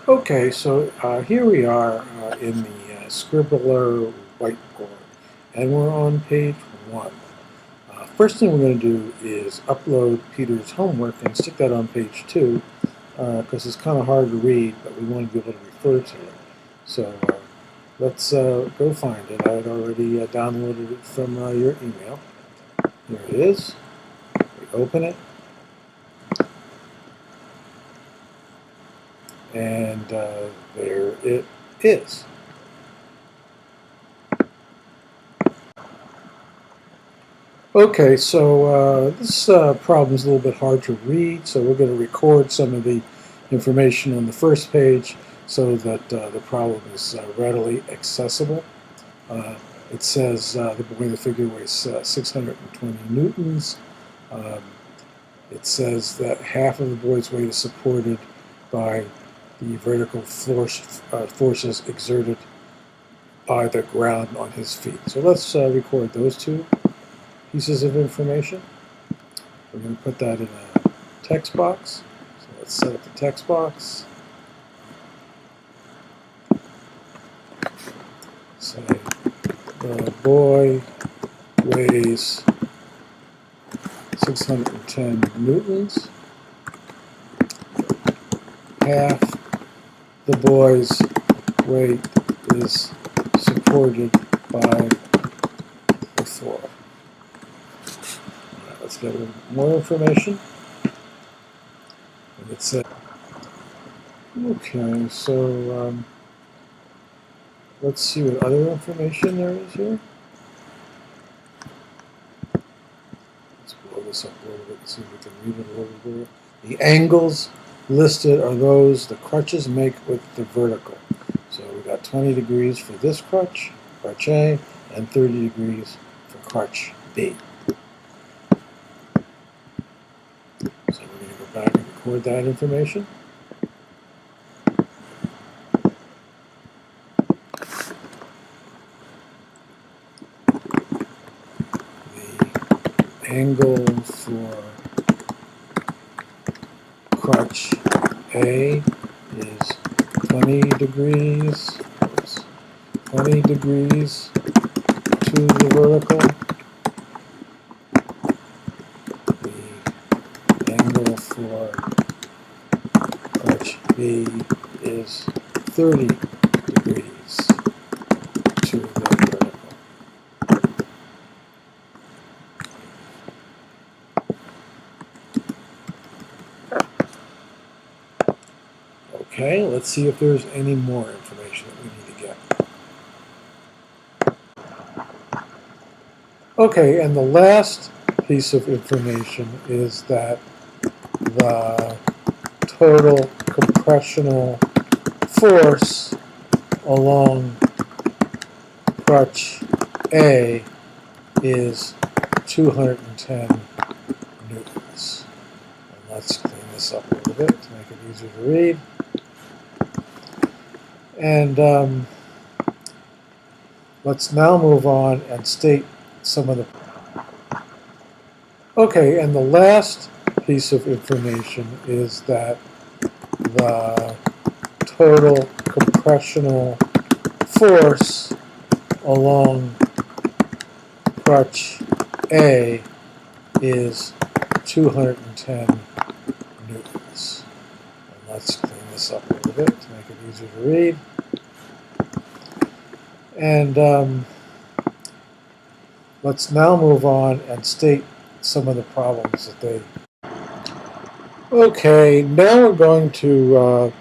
Okay, so here we are in the Scribbler whiteboard, and we're on page 1. First thing we're going to do is upload Peter's homework and stick that on page 2, because it's kind of hard to read, but we want to be able to refer to it. So let's go find it. I had already downloaded it from your email. Here it is. We open it, and there it is. Okay, so this problem is a little bit hard to read, so we're going to record some of the information on the first page so that the problem is readily accessible. Uh, it says the boy in the figure weighs 620 newtons. Um, it says that half of the boy's weight is supported by the vertical forces exerted by the ground on his feet. So let's record those two pieces of information. We're going to put that in a text box. So let's set up the text box. Say the boy weighs 610 newtons. Half the boy's weight is supported by the floor. Let's get a little more information. And it said, okay, so let's see what other information there is here. Let's blow this up a little bit and see if we can read it a little bit. The angles listed are those the crutches make with the vertical. So we got 20 degrees for this crutch A, and 30 degrees for crutch B. So we're going to go back and record that information. The angle for crutch A is 20 degrees. Oops, 20 degrees to the vertical. The angle for crutch B is 30 degrees to the vertical. Okay, let's see if there's any more information that we need to get. Okay, and the last piece of information is that the total compressional force along crutch A is 210 newtons. And let's clean this up a little bit to make it easier to read. And let's now move on and state some of the... Okay, and the last piece of information is that the total compressional force along crutch A is 210 newtons. And let's clean this up a little bit to make it easier to read. And let's now move on and state some of the problems that they... Okay, now we're going to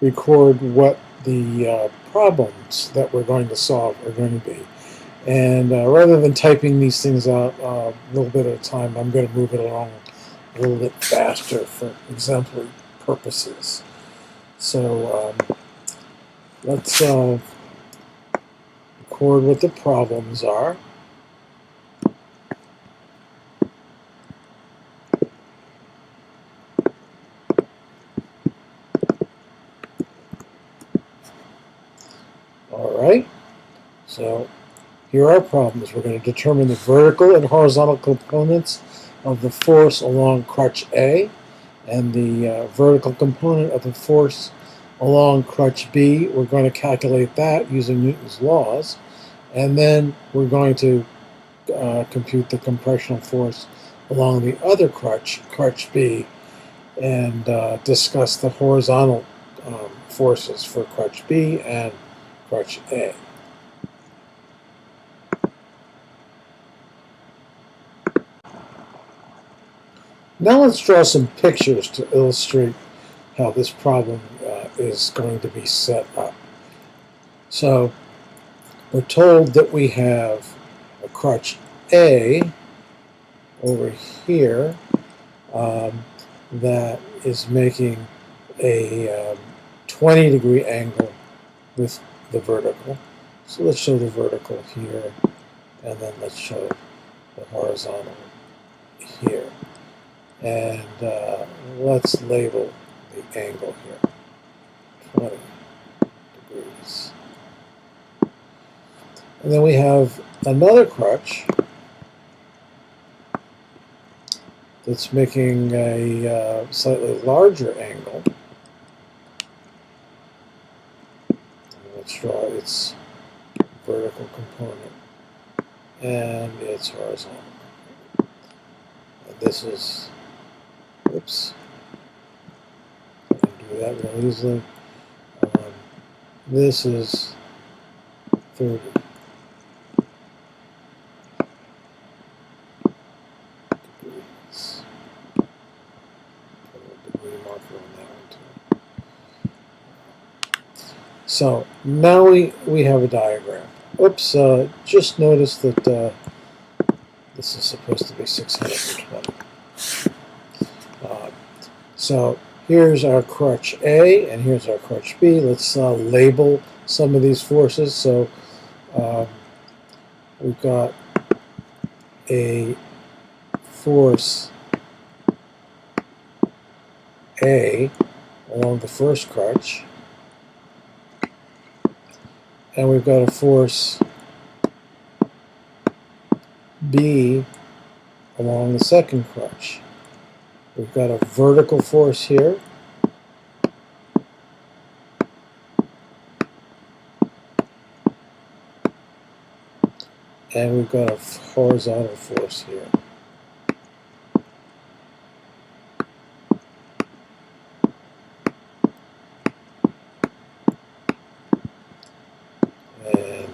record what the problems that we're going to solve are going to be. And rather than typing these things out a little bit at a time, I'm going to move it along a little bit faster for exemplary purposes. So let's record what the problems are. All right, so here are problems. We're going to determine the vertical and horizontal components of the force along crutch A and the vertical component of the force along crutch B. We're going to calculate that using Newton's laws, and then we're going to compute the compressional force along the other crutch, crutch B, and discuss the horizontal forces for crutch B and crutch A. Now let's draw some pictures to illustrate how this problem is going to be set up. So we're told that we have a crutch A over here that is making a 20-degree angle with the vertical. So let's show the vertical here, and then let's show the horizontal here. And let's label the angle here, 20 degrees. And then we have another crutch that's making a slightly larger angle. Let's draw its vertical component and its horizontal. And this is, oops, I can do that real easily. This is 30. So now we have a diagram. Oops, just notice that this is supposed to be 620. So here's our crutch A and here's our crutch B. Let's label some of these forces. So we've got a force A along the first crutch, and we've got a force B along the second crutch. We've got a vertical force here, and we've got a horizontal force here. And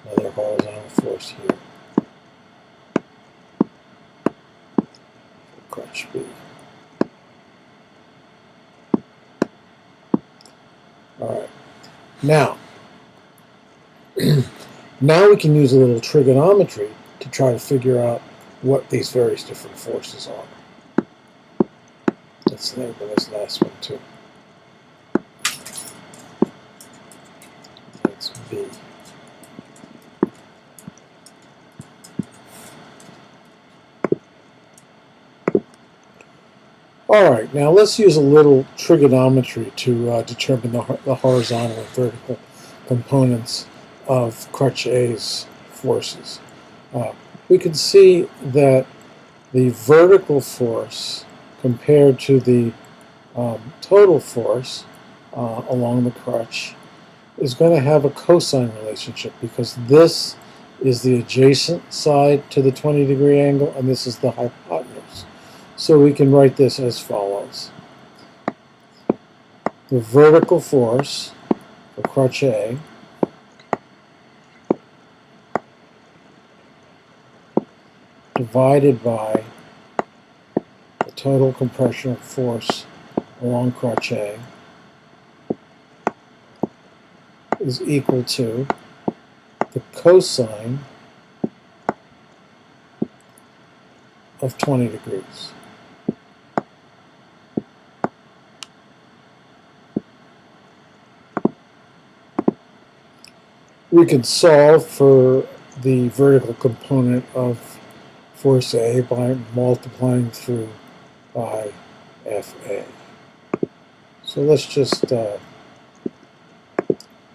another horizontal force here. Crutch B. All right. Now we can use a little trigonometry to try to figure out what these various different forces are. Let's label this last one too. That's B. All right, now let's use a little trigonometry to determine the horizontal and vertical components of crutch A's forces. We can see that the vertical force compared to the total force along the crutch is going to have a cosine relationship, because this is the adjacent side to the 20-degree angle and this is the hypotenuse. So we can write this as follows. The vertical force for crutch A divided by the total compression force along crutch A is equal to the cosine of 20 degrees. We can solve for the vertical component of force A by multiplying through by FA. So let's just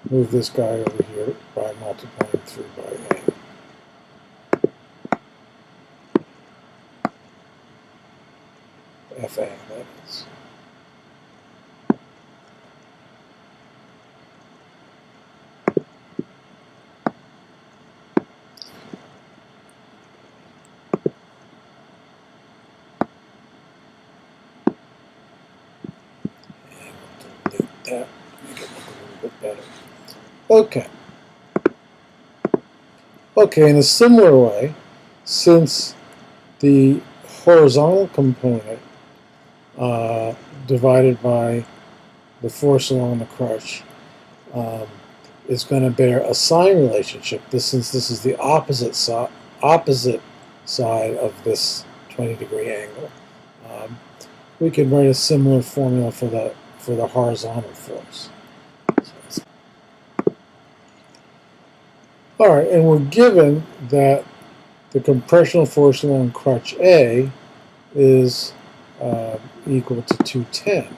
move this guy over here by multiplying through by A. FA, that is. that, make it look a little bit better. Okay. Okay, in a similar way, since the horizontal component divided by the force along the crutch is going to bear a sine relationship. Since this is the opposite side of this 20-degree angle, we can write a similar formula for the horizontal force. All right, and we're given that the compressional force along crutch A is equal to 210.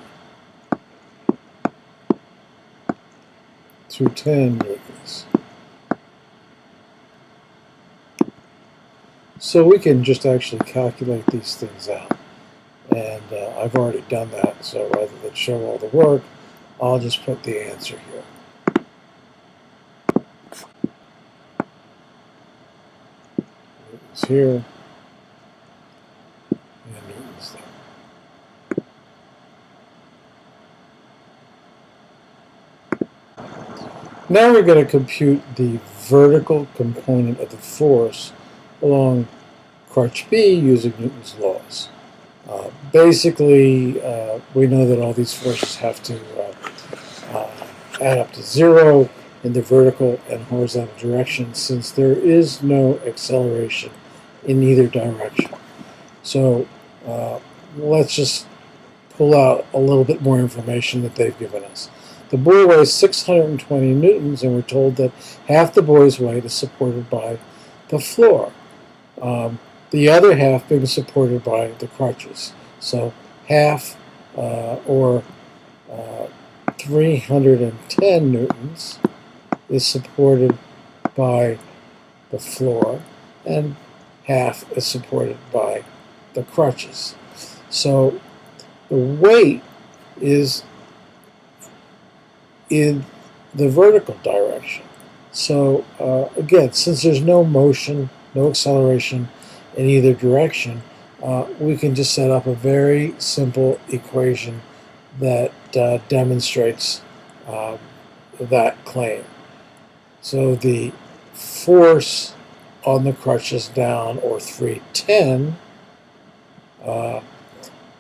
210 newtons. So we can just actually calculate these things out. And I've already done that, so rather than show all the work, I'll just put the answer here. Newtons here, and newtons there. Now we're going to compute the vertical component of the force along crutch B using Newton's laws. Basically, we know that all these forces have to add up to 0 in the vertical and horizontal direction, since there is no acceleration in either direction. So let's just pull out a little bit more information that they've given us. The buoy weighs 620 newtons, and we're told that half the buoy's weight is supported by the floor. The other half being supported by the crutches. So half, or 310 newtons, is supported by the floor, and half is supported by the crutches. So the weight is in the vertical direction. So again, since there's no motion, no acceleration in either direction, we can just set up a very simple equation that demonstrates that claim. So the force on the crutches down, or 310,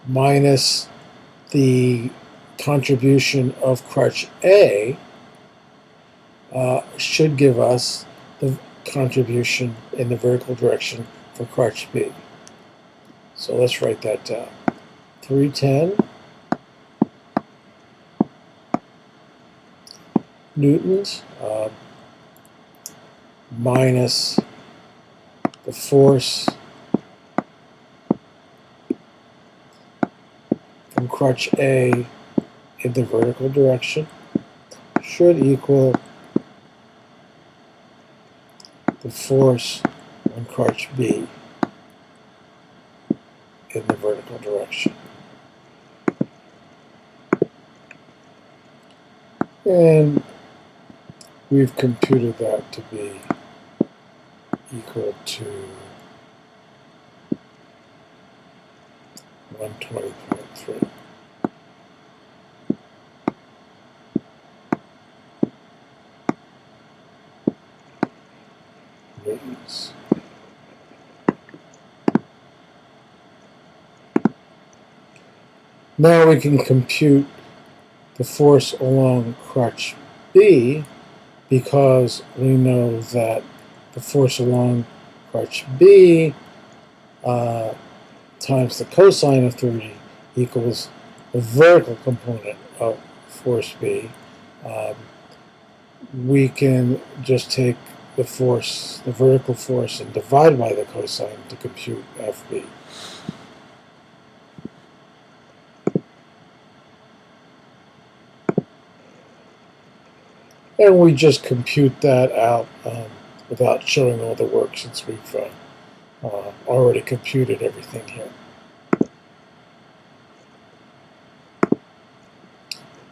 minus the contribution of crutch A should give us the contribution in the vertical direction for crutch B. So let's write that down. 310 newtons minus the force from crutch A in the vertical direction should equal the force on crutch B in the vertical direction. And we've computed that to be equal to 120.3. Newtons. Now we can compute the force along crutch B, because we know that the force along crutch B times the cosine of 30 equals the vertical component of force B. We can just take the force, the vertical force, and divide by the cosine to compute FB. And we just compute that out without showing all the work, since we've already computed everything here.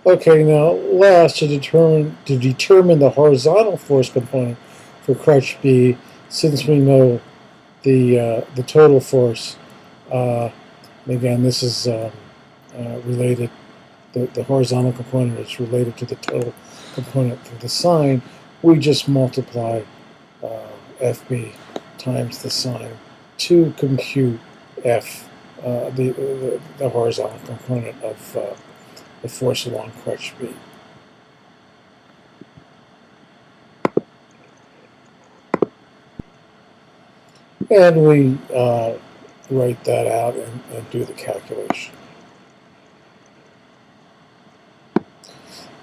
Okay, now last, to determine the horizontal force component for crutch B, since we know the total force, again, this is related the horizontal component is related to the total component for the sine, we just multiply FB times the sine to compute F, the horizontal component of the force along crutch B. And we write that out and do the calculation.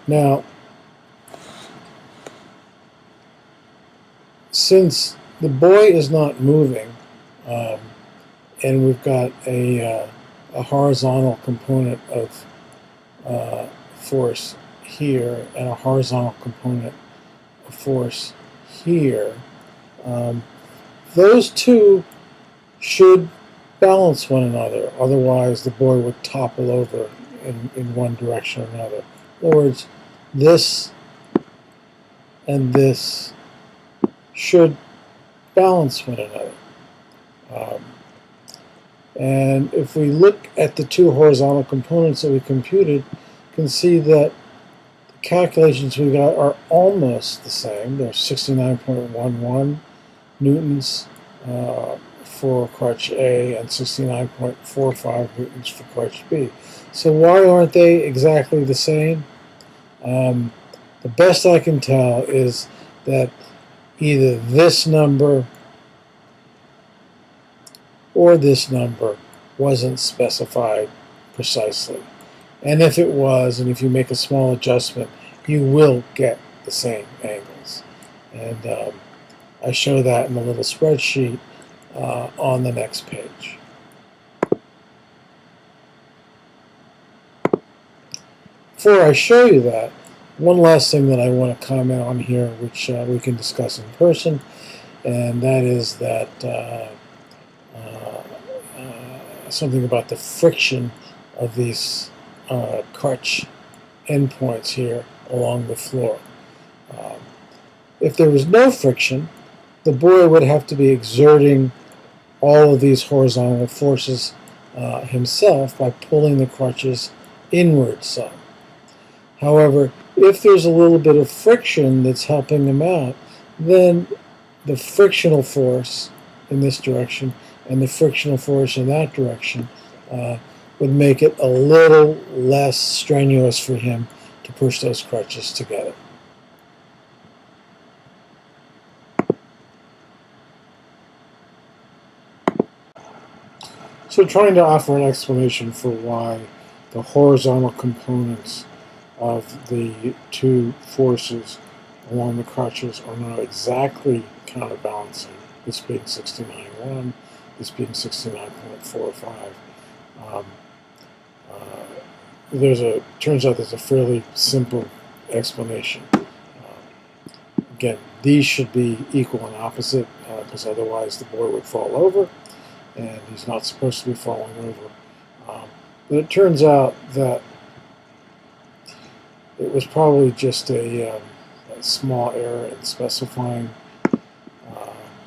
Now, since the boy is not moving, and we've got a horizontal component of force here and a horizontal component of force here, those two should balance one another. Otherwise, the boy would topple over in one direction or another. In other words, this and this should balance one another. And if we look at the two horizontal components that we computed, you can see that the calculations we got are almost the same. They're 69.11 newtons for crutch A and 69.45 newtons for crutch B. So why aren't they exactly the same? The best I can tell is that either this number or this number wasn't specified precisely. And if it was, and if you make a small adjustment, you will get the same angles. And I show that in the little spreadsheet on the next page. Before I show you that, one last thing that I want to comment on here, which we can discuss in person, and that is that something about the friction of these crutch endpoints here along the floor. If there was no friction, the boy would have to be exerting all of these horizontal forces himself by pulling the crutches inward some. However, if there's a little bit of friction that's helping him out, then the frictional force in this direction and the frictional force in that direction would make it a little less strenuous for him to push those crutches together. So trying to offer an explanation for why the horizontal components of the two forces along the crutches are not exactly counterbalancing, this being 69.1, this being 69.45. Turns out there's a fairly simple explanation. Again, these should be equal and opposite, because otherwise the boy would fall over, and he's not supposed to be falling over. But it turns out that it was probably just a small error in specifying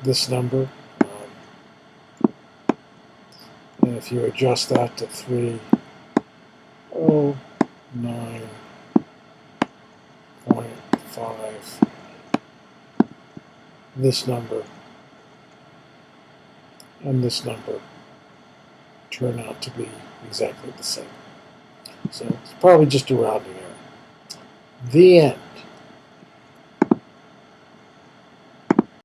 this number. And if you adjust that to 309.5, this number and this number turn out to be exactly the same. So it's probably just a rounding error. The end.